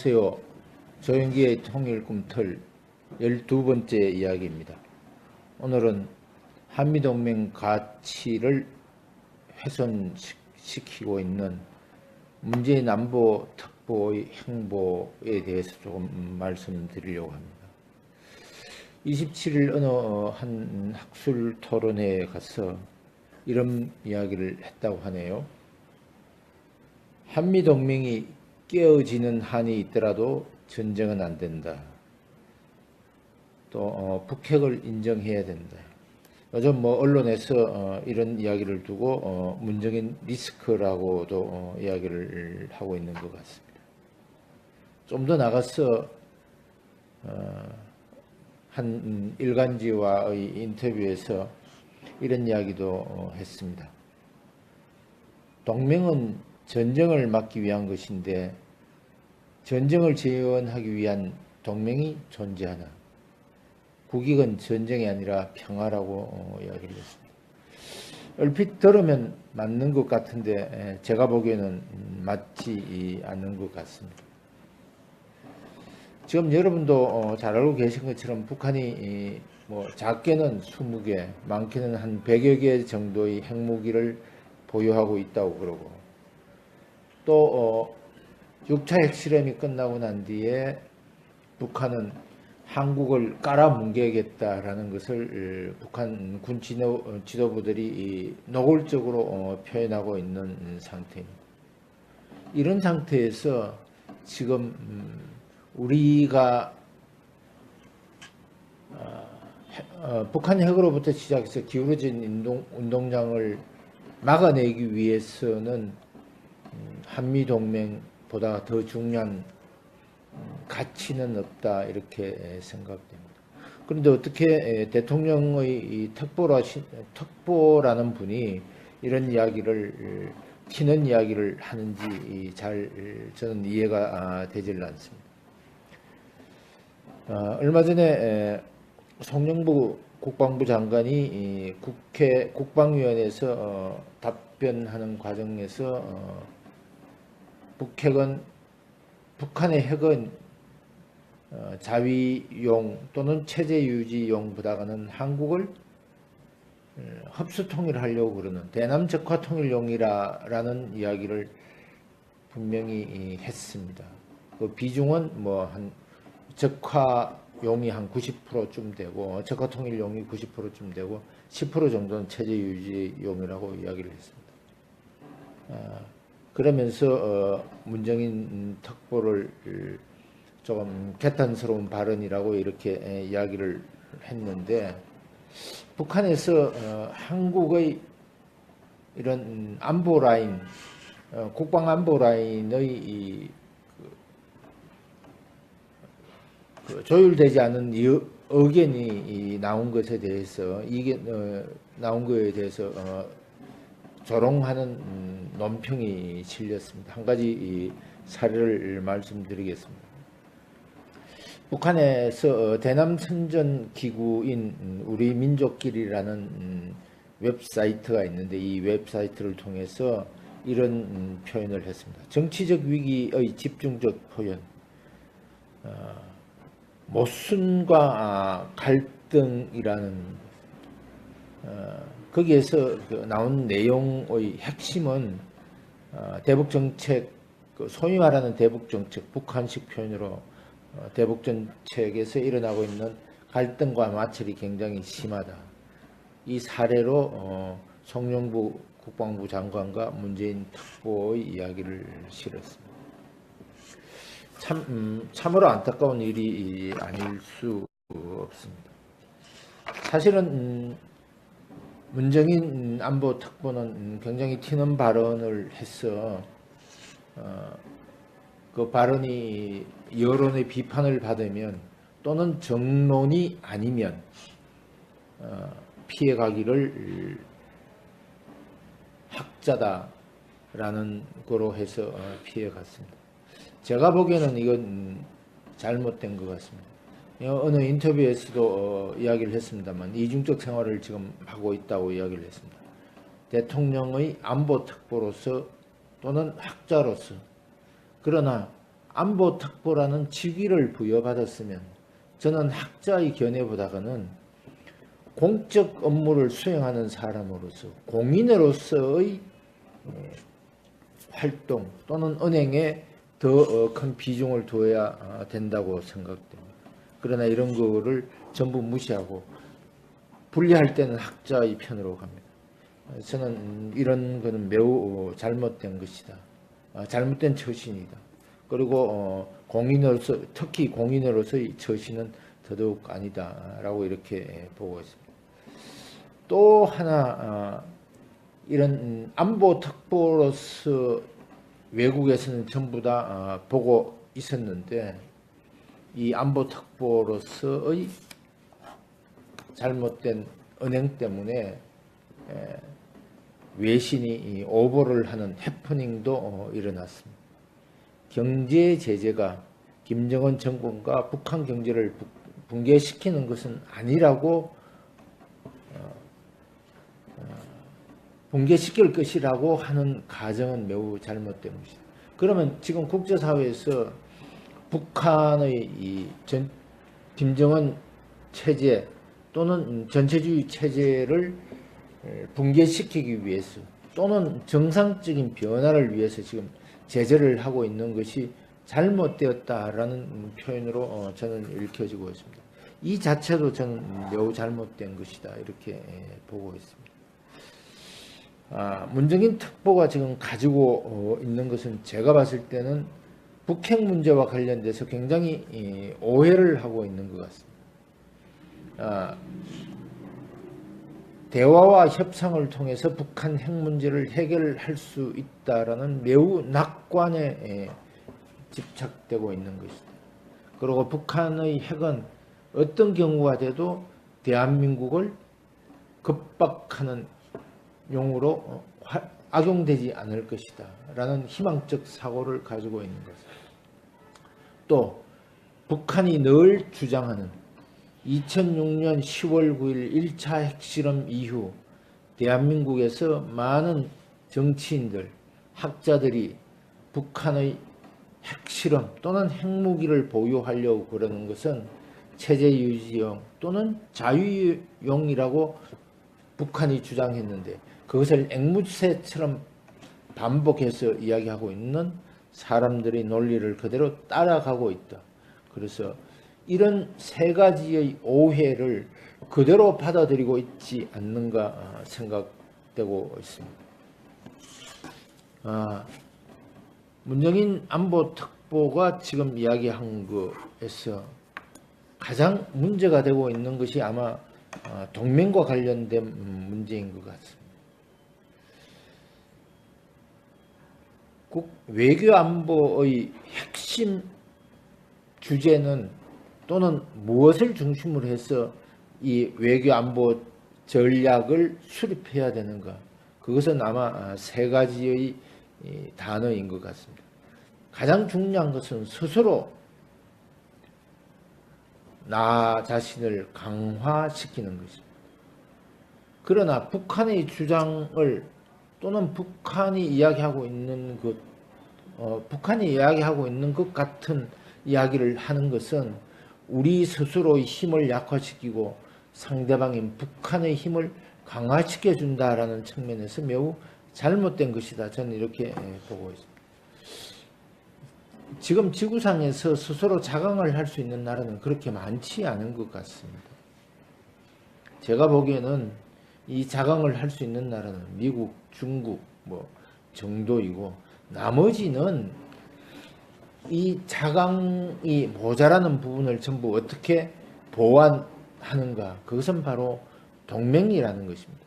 안녕하세요. 조영기의 통일 꿈틀 12번째 이야기입니다. 오늘은 한미동맹 가치를 훼손시키고 있는 문재인 안보 특보의 행보에 대해서 조금 말씀드리려고 합니다. 27일 어느 한 학술 토론회에 가서 이런 이야기를 했다고 하네요. 한미동맹이 깨어지는 한이 있더라도 전쟁은 안 된다. 또 북핵을 인정해야 된다. 요즘 언론에서 이런 이야기를 두고 문정인 리스크라고도 이야기를 하고 있는 것 같습니다. 좀 더 나가서 한 일간지와의 인터뷰에서 이런 이야기도 했습니다. 동맹은 전쟁을 막기 위한 것인데 전쟁을 재현하기 위한 동맹이 존재하나? 국익은 전쟁이 아니라 평화라고 이야기를 했습니다. 얼핏 들으면 맞는 것 같은데 제가 보기에는 맞지 않는 것 같습니다. 지금 여러분도 잘 알고 계신 것처럼 북한이 작게는 20개, 많게는 한 100여 개 정도의 핵무기를 보유하고 있다고 그러고, 또 6차 핵실험이 끝나고 난 뒤에 북한은 한국을 깔아뭉개겠다라는 것을 북한 군 지도부들이 노골적으로 표현하고 있는 상태입니다. 이런 상태에서 지금 우리가 북한 핵으로부터 시작해서 기울어진 운동장을 막아내기 위해서는 한미동맹보다 더 중요한 가치는 없다, 이렇게 생각됩니다. 그런데 어떻게 대통령의 특보라는 분이 이런 이야기를, 튀는 이야기를 하는지 저는 이해가 되질 않습니다. 얼마 전에 송영무 국방부 장관이 국회 국방위원회에서 답변하는 과정에서 북한의 핵은 자위용 또는 체제 유지용보다는 한국을 흡수 통일하려고 그러는 대남 적화 통일용이라는 이야기를 분명히 했습니다. 그 비중은 한 적화용이 한 90%쯤 되고 적화 통일용이 90%쯤 되고 10% 정도는 체제 유지용이라고 이야기를 했습니다. 그러면서 문정인 특보를 조금 개탄스러운 발언이라고 이렇게 이야기를 했는데, 북한에서 한국의 이런 안보 라인, 국방 안보 라인의 조율되지 않은 의견이 나온 것에 대해서 조롱하는 논평이 실렸습니다. 한 가지 사례를 말씀드리겠습니다. 북한에서 대남 선전 기구인 우리 민족끼리라는 웹사이트가 있는데, 이 웹사이트를 통해서 이런 표현을 했습니다. 정치적 위기의 집중적 표현, 모순과 갈등이라는, 거기에서 나온 내용의 핵심은 대북정책, 소위 말하는 대북정책, 북한식 표현으로 대북정책에서 일어나고 있는 갈등과 마찰이 굉장히 심하다. 이 사례로 송영무 국방부 장관과 문재인 특보의 이야기를 실었습니다. 참으로 안타까운 일이 아닐 수 없습니다. 사실은 문정인 안보 특보는 굉장히 튀는 발언을 해서 그 발언이 여론의 비판을 받으면 또는 정론이 아니면 피해가기를 학자다라는 거로 해서 피해갔습니다. 제가 보기에는 이건 잘못된 것 같습니다. 어느 인터뷰에서도 이야기를 했습니다만, 이중적 생활을 지금 하고 있다고 이야기를 했습니다. 대통령의 안보 특보로서 또는 학자로서, 그러나 안보특보라는 직위를 부여받았으면 저는 학자의 견해보다는 공적 업무를 수행하는 사람으로서 공인으로서의 활동 또는 은행에 더 큰 비중을 둬야 된다고 생각됩니다. 그러나 이런 거를 전부 무시하고 분리할 때는 학자의 편으로 갑니다. 저는 이런 거는 매우 잘못된 것이다. 잘못된 처신이다. 그리고 공인으로서 특히 공인으로서의 처신은 더더욱 아니다라고 이렇게 보고 있습니다. 또 하나 이런 안보특보로서 외국에서는 전부 다 보고 있었는데 이 안보특보로서의 잘못된 은행 때문에 외신이 오보를 하는 해프닝도 일어났습니다. 경제 제재가 김정은 정권과 북한 경제를 붕괴시키는 것은 아니라고 붕괴시킬 것이라고 하는 가정은 매우 잘못된 것이다. 그러면 지금 국제사회에서 북한의 김정은 체제 또는 전체주의 체제를 붕괴시키기 위해서 또는 정상적인 변화를 위해서 지금 제재를 하고 있는 것이 잘못되었다라는 표현으로 저는 읽혀지고 있습니다. 이 자체도 저는 매우 잘못된 것이다 이렇게 보고 있습니다. 문정인 특보가 지금 가지고 있는 것은 제가 봤을 때는 북핵 문제와 관련돼서 굉장히 오해를 하고 있는 것 같습니다. 대화와 협상을 통해서 북한 핵 문제를 해결할 수 있다라는 매우 낙관에 집착되고 있는 것이다. 그리고 북한의 핵은 어떤 경우가 돼도 대한민국을 급박하는 용으로 악용되지 않을 것이다 라는 희망적 사고를 가지고 있는 것입니다. 또 북한이 늘 주장하는 2006년 10월 9일 1차 핵실험 이후 대한민국에서 많은 정치인들, 학자들이 북한의 핵실험 또는 핵무기를 보유하려고 그러는 것은 체제 유지용 또는 자유용이라고 북한이 주장했는데 그것을 앵무새처럼 반복해서 이야기하고 있는 사람들의 논리를 그대로 따라가고 있다. 그래서 이런 세 가지의 오해를 그대로 받아들이고 있지 않는가 생각되고 있습니다. 문정인 안보특보가 지금 이야기한 거에서 가장 문제가 되고 있는 것이 아마 동맹과 관련된 문제인 것 같습니다. 외교안보의 핵심 주제는 또는 무엇을 중심으로 해서 이 외교안보 전략을 수립해야 되는가? 그것은 아마 세 가지의 단어인 것 같습니다. 가장 중요한 것은 스스로 나 자신을 강화시키는 것입니다. 그러나 북한의 주장을 또는 북한이 이야기하고 있는 것 같은 이야기를 하는 것은 우리 스스로의 힘을 약화시키고 상대방인 북한의 힘을 강화시켜 준다라는 측면에서 매우 잘못된 것이다. 저는 이렇게 보고 있습니다. 지금 지구상에서 스스로 자강을 할 수 있는 나라는 그렇게 많지 않은 것 같습니다. 제가 보기에는 이 자강을 할 수 있는 나라는 미국, 중국 정도이고 나머지는 이 자강이 모자라는 부분을 전부 어떻게 보완하는가? 그것은 바로 동맹이라는 것입니다.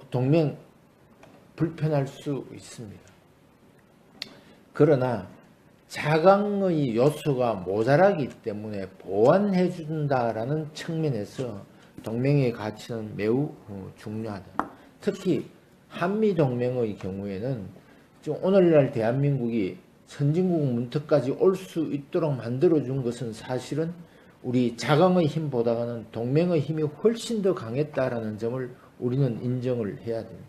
동맹 불편할 수 있습니다. 그러나 자강의 요소가 모자라기 때문에 보완해 준다라는 측면에서 동맹의 가치는 매우 중요하다. 특히 한미동맹의 경우에는 오늘날 대한민국이 선진국 문턱까지 올 수 있도록 만들어준 것은 사실은 우리 자강의 힘보다는 동맹의 힘이 훨씬 더 강했다라는 점을 우리는 인정을 해야 됩니다.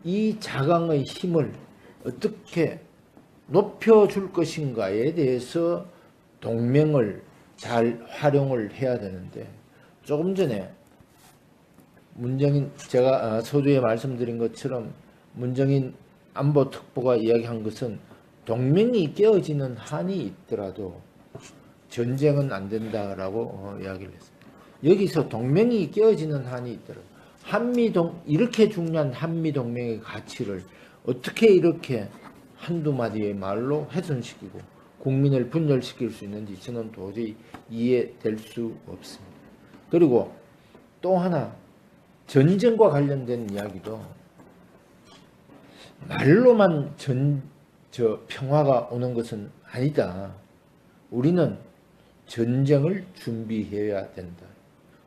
이 자강의 힘을 어떻게 높여줄 것인가에 대해서 동맹을 잘 활용을 해야 되는데, 조금 전에 문정인, 제가 서두에 말씀드린 것처럼 문정인 안보특보가 이야기한 것은 동맹이 깨어지는 한이 있더라도 전쟁은 안 된다라고 이야기를 했습니다. 여기서 동맹이 깨어지는 한이 있더라도 이렇게 중요한 한미동맹의 가치를 어떻게 이렇게 한두 마디의 말로 훼손시키고 국민을 분열시킬 수 있는지 저는 도저히 이해될 수 없습니다. 그리고 또 하나, 전쟁과 관련된 이야기도 말로만 평화가 오는 것은 아니다. 우리는 전쟁을 준비해야 된다.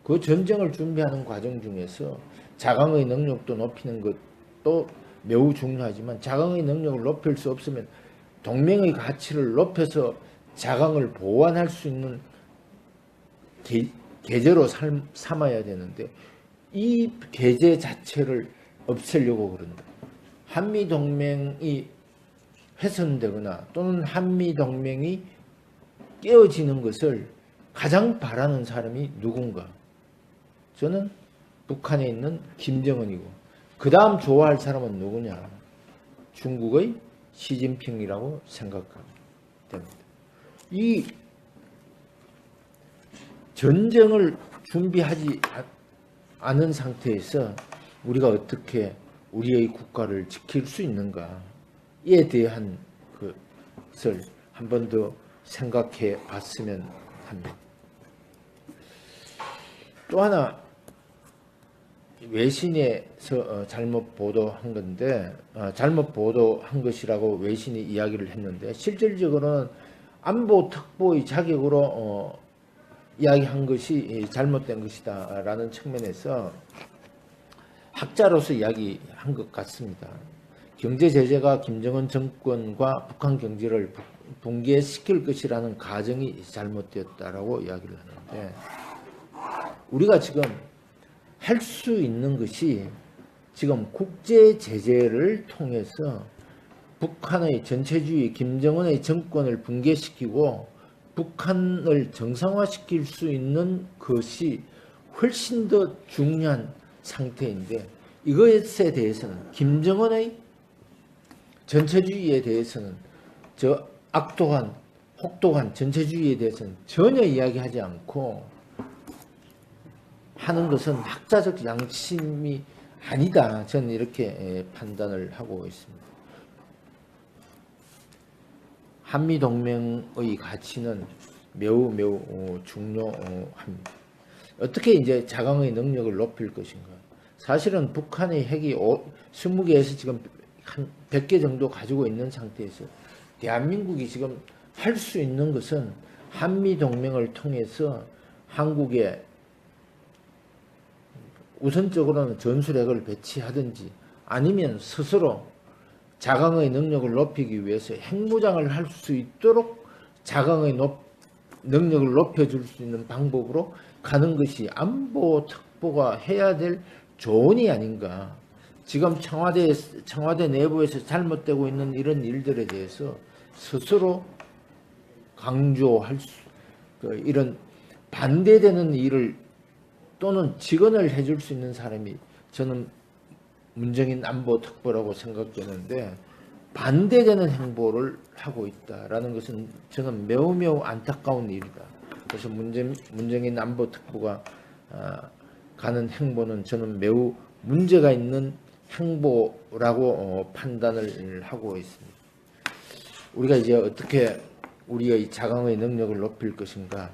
그 전쟁을 준비하는 과정 중에서 자강의 능력도 높이는 것도 매우 중요하지만, 자강의 능력을 높일 수 없으면 동맹의 가치를 높여서 자강을 보완할 수 있는 계제로 삼아야 되는데, 이 계제 자체를 없애려고 그런다. 한미동맹이 훼손되거나 또는 한미동맹이 깨어지는 것을 가장 바라는 사람이 누군가? 저는 북한에 있는 김정은이고, 그 다음 좋아할 사람은 누구냐? 중국의 시진핑이라고 생각합니다. 이 전쟁을 준비하지 않은 상태에서 우리가 어떻게 우리의 국가를 지킬 수 있는가에 대한 것을 한 번 더 생각해 봤으면 합니다. 또 하나, 외신에서 잘못 보도한 건데, 잘못 보도한 것이라고 외신이 이야기를 했는데, 실질적으로는 안보특보의 자격으로 이야기한 것이 잘못된 것이다 라는 측면에서 학자로서 이야기한 것 같습니다. 경제 제재가 김정은 정권과 북한 경제를 붕괴시킬 것이라는 가정이 잘못되었다라고 이야기를 하는데, 우리가 지금 할 수 있는 것이 지금 국제 제재를 통해서 북한의 전체주의 김정은의 정권을 붕괴시키고 북한을 정상화시킬 수 있는 것이 훨씬 더 중요한 상태인데, 이것에 대해서는, 김정은의 전체주의에 대해서는, 저 악독한 혹독한 전체주의에 대해서는 전혀 이야기하지 않고 하는 것은 학자적 양심이 아니다. 저는 이렇게 판단을 하고 있습니다. 한미동맹의 가치는 매우 중요합니다. 어떻게 이제 자강의 능력을 높일 것인가? 사실은 북한의 핵이 20개에서 지금 한 100개 정도 가지고 있는 상태에서 대한민국이 지금 할 수 있는 것은 한미동맹을 통해서 한국에 우선적으로는 전술핵을 배치하든지, 아니면 스스로 자강의 능력을 높이기 위해서 핵무장을 할 수 있도록 자강의 능력을 높여줄 수 있는 방법으로 가는 것이 안보특보가 해야 될 조언이 아닌가. 지금 청와대 내부에서 잘못되고 있는 이런 일들에 대해서 스스로 강조할 이런 반대되는 일을 또는 직언을 해줄 수 있는 사람이 저는 문정인 안보특보라고 생각되는데, 반대되는 행보를 하고 있다라는 것은 저는 매우 안타까운 일이다. 그래서 문정인 안보특보가 가는 행보는 저는 매우 문제가 있는 행보라고 판단을 하고 있습니다. 우리가 이제 어떻게 우리의 자강의 능력을 높일 것인가?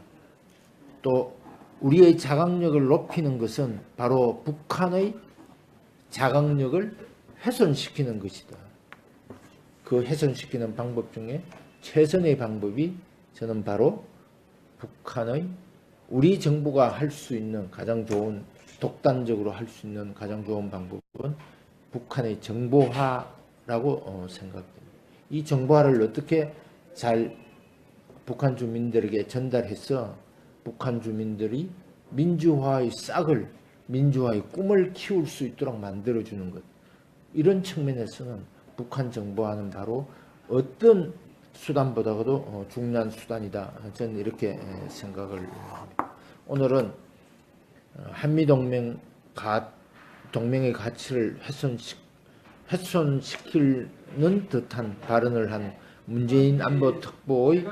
또 우리의 자강력을 높이는 것은 바로 북한의 자강력을 훼손시키는 것이다. 그 훼손시키는 방법 중에 최선의 방법이 저는 바로 북한의, 우리 정부가 할 수 있는 가장 좋은, 독단적으로 할 수 있는 가장 좋은 방법은 북한의 정보화라고 생각됩니다. 이 정보화를 어떻게 잘 북한 주민들에게 전달해서 북한 주민들이 민주화의 싹을, 민주화의 꿈을 키울 수 있도록 만들어주는 것, 이런 측면에서는 북한 정보화는 바로 어떤 수단보다도 중요한 수단이다. 저는 이렇게 생각을 합니다. 오늘은 한미동맹 동맹의 가치를 훼손시키는 듯한 발언을 한 문재인 안보특보의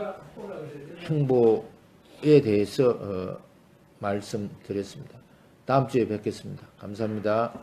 행보에 대해서 말씀드렸습니다. 다음 주에 뵙겠습니다. 감사합니다.